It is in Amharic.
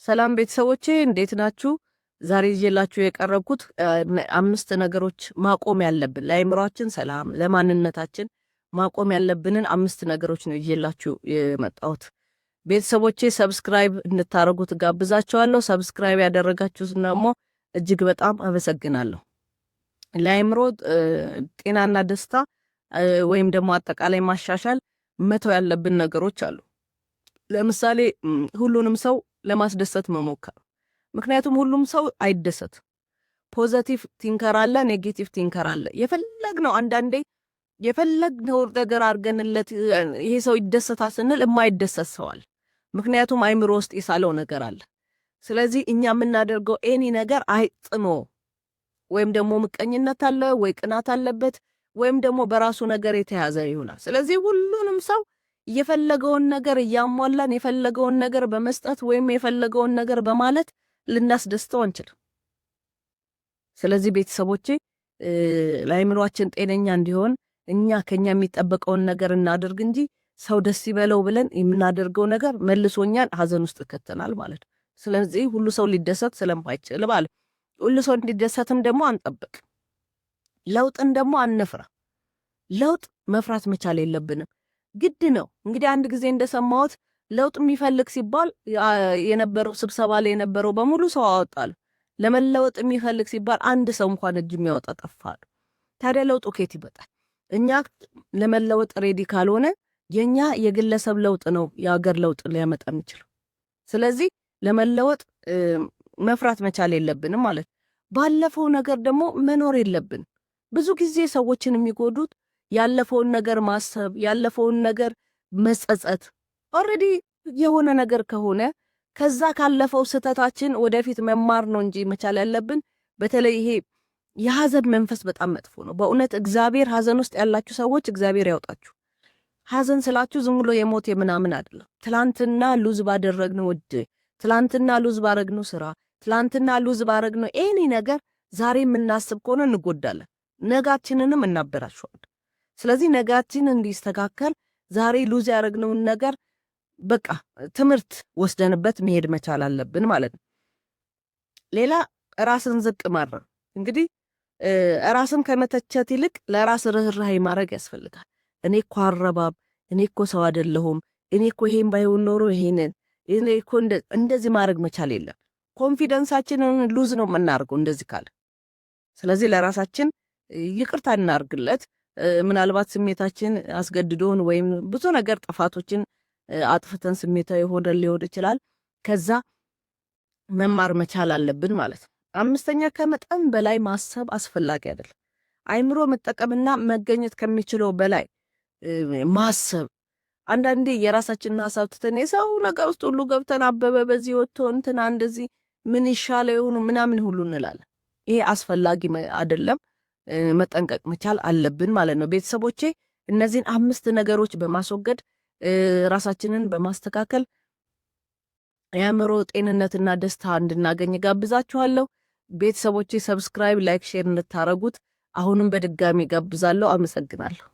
ሰላም ቤተሰቦቼ እንዴት ናችሁ? ዛሬ ይዤላችሁ የቀረብኩት አምስት ነገሮች ማቆም ያለብን ለአእምሯችን ሰላም፣ ለማንነታችን ማቆም ያለብንን አምስት ነገሮች ነው ይዤላችሁ የመጣሁት። ቤተሰቦቼ ሰብስክራይብ እንድታረጉት ጋብዛችኋለሁ። ሰብስክራይብ ያደረጋችሁት ደግሞ እጅግ በጣም አመሰግናለሁ። ለአእምሮ ጤናና ደስታ ወይም ደግሞ አጠቃላይ ማሻሻል መተው ያለብን ነገሮች አሉ። ለምሳሌ ሁሉንም ሰው ለማስደሰት መሞከር። ምክንያቱም ሁሉም ሰው አይደሰት። ፖዚቲቭ ቲንከር አለ፣ ኔጌቲቭ ቲንከር አለ። የፈለግነው አንዳንዴ የፈለግነው ነገር አድርገንለት ይሄ ሰው ይደሰታል ስንል የማይደሰት ሰው አለ። ምክንያቱም አይምሮ ውስጥ የሳለው ነገር አለ። ስለዚህ እኛ የምናደርገው ኤኒ ነገር አይጥኖ ወይም ደግሞ ምቀኝነት አለ ወይ ቅናት አለበት ወይም ደግሞ በራሱ ነገር የተያዘ ይሆናል። ስለዚህ ሁሉንም ሰው የፈለገውን ነገር እያሟላን የፈለገውን ነገር በመስጠት ወይም የፈለገውን ነገር በማለት ልናስደስተው አንችልም። ስለዚህ ቤተሰቦቼ ለአእምሯችን ጤነኛ እንዲሆን እኛ ከኛ የሚጠበቀውን ነገር እናድርግ እንጂ ሰው ደስ ይበለው ብለን የምናደርገው ነገር መልሶኛል ሀዘን ውስጥ ከተናል ማለት ነው። ስለዚህ ሁሉ ሰው ሊደሰት ስለማይችል ማለት ሁሉ ሰው እንዲደሰትም ደግሞ አንጠብቅ። ለውጥን ደግሞ አንፍራ። ለውጥ መፍራት መቻል የለብንም፣ ግድ ነው። እንግዲህ አንድ ጊዜ እንደሰማሁት ለውጥ የሚፈልግ ሲባል የነበረው ስብሰባ ላይ የነበረው በሙሉ ሰው አወጣል። ለመለወጥ የሚፈልግ ሲባል አንድ ሰው እንኳን እጅ የሚያወጣ ጠፋል። ታዲያ ለውጡ ከየት ይመጣል? እኛ ለመለወጥ ሬዲ ካልሆነ የኛ የግለሰብ ለውጥ ነው የሀገር ለውጥ ሊያመጣ የሚችለው። ስለዚህ ለመለወጥ መፍራት መቻል የለብንም ማለት። ባለፈው ነገር ደግሞ መኖር የለብን። ብዙ ጊዜ ሰዎችን የሚጎዱት ያለፈውን ነገር ማሰብ፣ ያለፈውን ነገር መጸጸት። ኦልሬዲ የሆነ ነገር ከሆነ ከዛ ካለፈው ስህተታችን ወደፊት መማር ነው እንጂ መቻል ያለብን። በተለይ ይሄ የሐዘን መንፈስ በጣም መጥፎ ነው በእውነት። እግዚአብሔር ሐዘን ውስጥ ያላችሁ ሰዎች እግዚአብሔር ያውጣችሁ። ሐዘን ስላችሁ ዝም ብሎ የሞት የምናምን አይደለም። ትላንትና ሉዝ ባደረግነው ውድ፣ ትላንትና ሉዝ ባረግነው ስራ፣ ትላንትና ሉዝ ባረግነው ኤኒ ነገር ዛሬ የምናስብ ከሆነ እንጎዳለን፣ ነጋችንንም እናበላሸዋለን። ስለዚህ ነጋችን እንዲስተካከል ዛሬ ሉዝ ያደረግነውን ነገር በቃ ትምህርት ወስደንበት መሄድ መቻል አለብን ማለት ነው። ሌላ ራስን ዝቅ ማድረግ። እንግዲህ ራስን ከመተቸት ይልቅ ለራስ ርህራሄ ማድረግ ያስፈልጋል። እኔ እኮ አረባብ፣ እኔ እኮ ሰው አይደለሁም፣ እኔ እኮ ይሄን ባይሆን ኖሮ ይሄንን፣ እኔ እኮ እንደዚህ ማድረግ መቻል የለም። ኮንፊደንሳችንን ሉዝ ነው የምናደርገው እንደዚህ ካለ። ስለዚህ ለራሳችን ይቅርታ እናርግለት። ምናልባት ስሜታችን አስገድዶን ወይም ብዙ ነገር ጥፋቶችን አጥፍተን ስሜታዊ ሆነን ሊሆን ይችላል። ከዛ መማር መቻል አለብን ማለት ነው። አምስተኛ ከመጠን በላይ ማሰብ አስፈላጊ አይደለም። አይምሮ መጠቀምና መገኘት ከሚችለው በላይ ማሰብ። አንዳንዴ የራሳችንን ሀሳብ ትተን የሰው ነገር ውስጥ ሁሉ ገብተን አበበ በዚህ ወጥቶ እንትና እንደዚህ ምን ይሻለው ይሁኑ ምናምን ሁሉ እንላለን። ይሄ አስፈላጊ አይደለም። መጠንቀቅ መቻል አለብን ማለት ነው። ቤተሰቦቼ እነዚህን አምስት ነገሮች በማስወገድ ራሳችንን በማስተካከል የአእምሮ ጤንነትና ደስታ እንድናገኝ ጋብዛችኋለሁ። ቤተሰቦቼ ሰብስክራይብ፣ ላይክ፣ ሼር እንድታረጉት አሁንም በድጋሚ ጋብዛለሁ። አመሰግናለሁ።